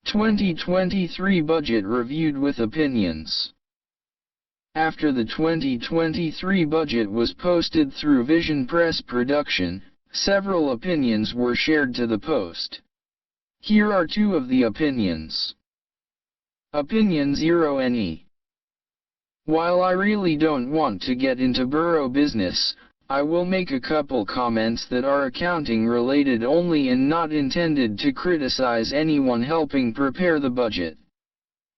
2023 budget reviewed with opinions. After the 2023 budget was posted through Vision Press Production, several opinions were shared to the post. Here are two of the opinions. Opinion 0NE. While I really don't want to get into borough business, I will make a couple comments that are accounting related only and not intended to criticize anyone helping prepare the budget.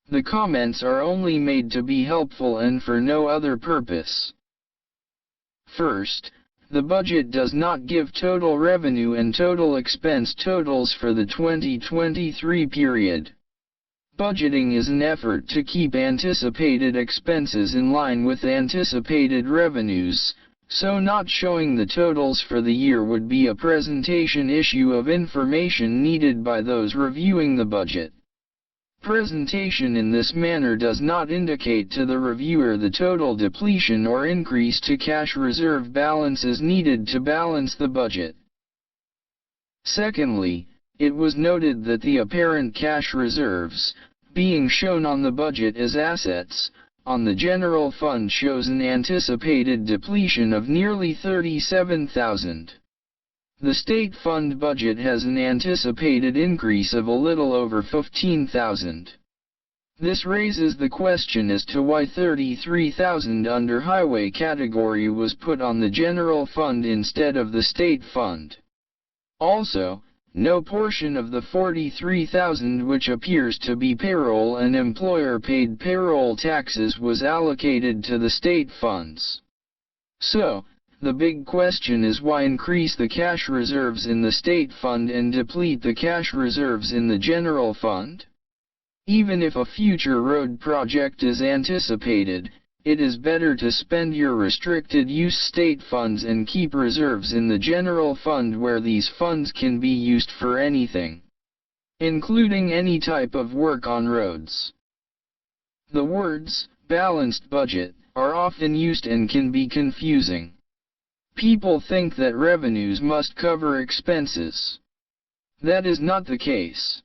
The comments are only made to be helpful and for no other purpose. First, the budget does not give total revenue and total expense totals for the 2023 period. Budgeting is an effort to keep anticipated expenses in line with anticipated revenues, so not showing the totals for the year would be a presentation issue of information needed by those reviewing the budget. Presentation in this manner does not indicate to the reviewer the total depletion or increase to cash reserve balances needed to balance the budget. Secondly, it was noted that the apparent cash reserves, being shown on the budget as assets, on the general fund shows an anticipated depletion of nearly $37,000. The state fund budget has an anticipated increase of a little over $15,000. This raises the question as to why $33,000 under highway category was put on the general fund instead of the state fund. Also, no portion of the $43,000 which appears to be payroll and employer-paid payroll taxes was allocated to the state funds. So, the big question is why increase the cash reserves in the state fund and deplete the cash reserves in the general fund? Even if a future road project is anticipated, it is better to spend your restricted use state funds and keep reserves in the general fund where these funds can be used for anything, including any type of work on roads. The words, balanced budget, are often used and can be confusing. People think that revenues must cover expenses. That is not the case.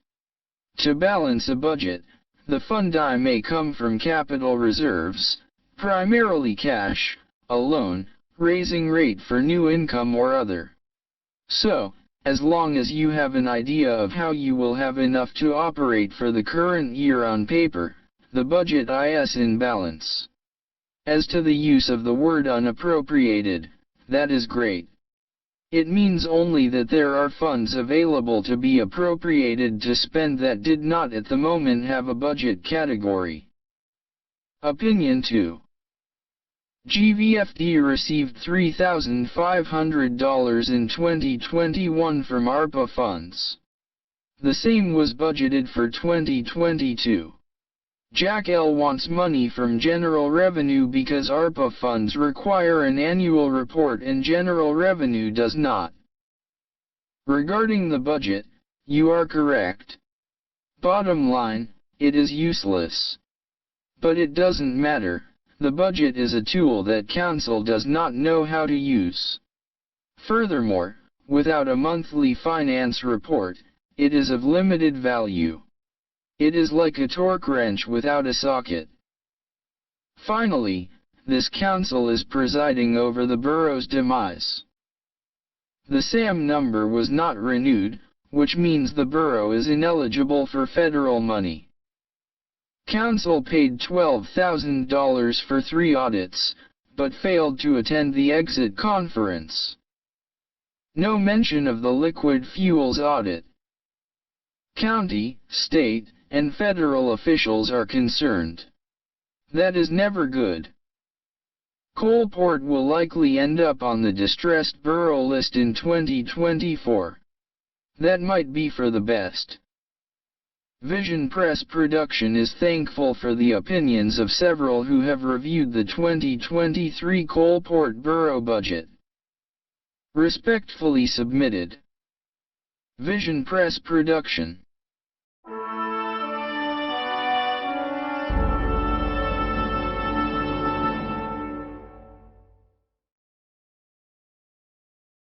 To balance a budget, the fundi may come from capital reserves, primarily cash, a loan, raising rate for new income or other. So, as long as you have an idea of how you will have enough to operate for the current year on paper, the budget is in balance. As to the use of the word unappropriated, that is great. It means only that there are funds available to be appropriated to spend that did not at the moment have a budget category. Opinion 2. GVFD received $3,500 in 2021 from ARPA funds. The same was budgeted for 2022. Jack L. wants money from general revenue because ARPA funds require an annual report and general revenue does not. Regarding the budget, you are correct. Bottom line, it is useless. But it doesn't matter, the budget is a tool that council does not know how to use. Furthermore, without a monthly finance report, it is of limited value. It is like a torque wrench without a socket. Finally, this council is presiding over the borough's demise. The SAM number was not renewed, which means the borough is ineligible for federal money. Council paid $12,000 for 3 audits, but failed to attend the exit conference. No mention of the liquid fuels audit. County, state, and federal officials are concerned. That is never good. Coalport will likely end up on the distressed borough list in 2024. That might be for the best. Vision Press Production is thankful for the opinions of several who have reviewed the 2023 Coalport Borough budget. Respectfully submitted. Vision Press Production.